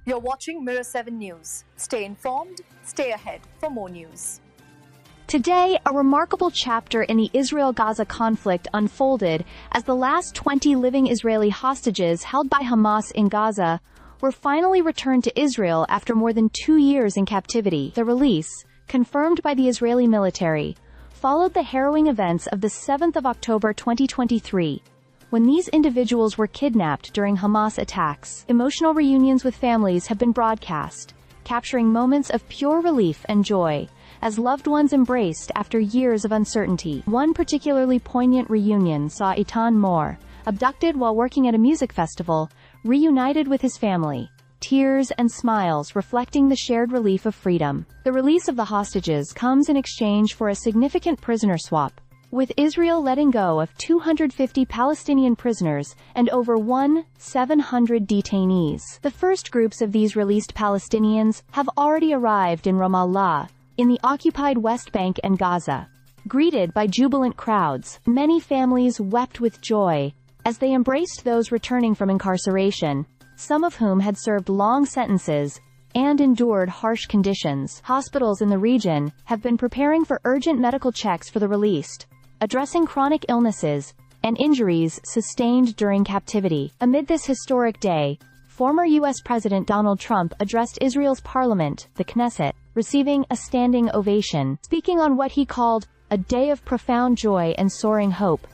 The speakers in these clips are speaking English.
You're watching Mirror 7 News. Stay informed, stay ahead for more news. Today, a remarkable chapter in the Israel-Gaza conflict unfolded as the last 20 living Israeli hostages held by Hamas in Gaza were finally returned to Israel after more than 2 years in captivity. The release, confirmed by the Israeli military, followed the harrowing events of the 7th of October 2023, when these individuals were kidnapped during Hamas attacks. Emotional reunions with families have been broadcast, capturing moments of pure relief and joy as loved ones embraced after years of uncertainty. One particularly poignant reunion saw Eitan Moore, abducted while working at a music festival, reunited with his family, tears and smiles reflecting the shared relief of freedom. The release of the hostages comes in exchange for a significant prisoner swap, with Israel letting go of 250 Palestinian prisoners and over 1,700 detainees. The first groups of these released Palestinians have already arrived in Ramallah, in the occupied West Bank and Gaza. Greeted by jubilant crowds, many families wept with joy as they embraced those returning from incarceration, some of whom had served long sentences and endured harsh conditions. Hospitals in the region have been preparing for urgent medical checks for the released, addressing chronic illnesses and injuries sustained during captivity. Amid this historic day, former U.S. President Donald Trump addressed Israel's parliament, the Knesset, receiving a standing ovation. Speaking on what he called a day of profound joy and soaring hope,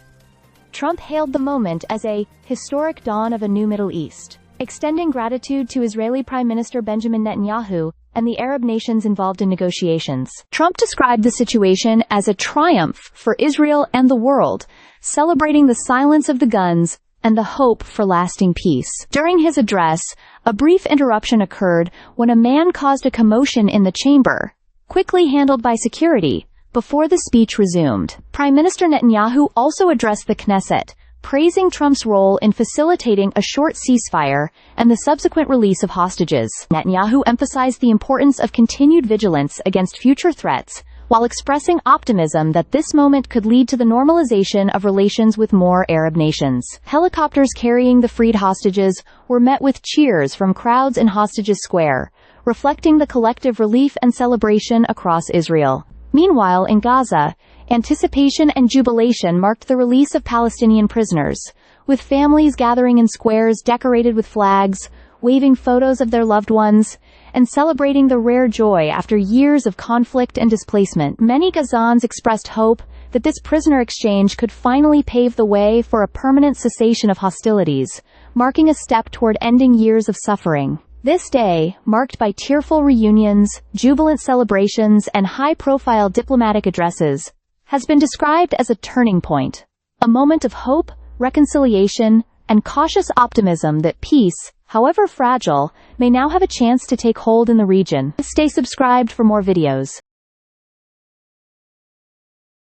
Trump hailed the moment as a historic dawn of a new Middle East, extending gratitude to Israeli Prime Minister Benjamin Netanyahu and the Arab nations involved in negotiations. Trump described the situation as a triumph for Israel and the world, celebrating the silence of the guns and the hope for lasting peace. During his address, a brief interruption occurred when a man caused a commotion in the chamber, quickly handled by security, before the speech resumed. Prime Minister Netanyahu also addressed the Knesset, praising Trump's role in facilitating a short ceasefire and the subsequent release of hostages. Netanyahu emphasized the importance of continued vigilance against future threats, while expressing optimism that this moment could lead to the normalization of relations with more Arab nations. Helicopters carrying the freed hostages were met with cheers from crowds in Hostages Square, reflecting the collective relief and celebration across Israel. Meanwhile, in Gaza, anticipation and jubilation marked the release of Palestinian prisoners, with families gathering in squares decorated with flags, waving photos of their loved ones, and celebrating the rare joy after years of conflict and displacement. Many Gazans expressed hope that this prisoner exchange could finally pave the way for a permanent cessation of hostilities, marking a step toward ending years of suffering. This day, marked by tearful reunions, jubilant celebrations, and high-profile diplomatic addresses, has been described as a turning point, a moment of hope, reconciliation, and cautious optimism that peace, however fragile, may now have a chance to take hold in the region. Stay subscribed for more videos.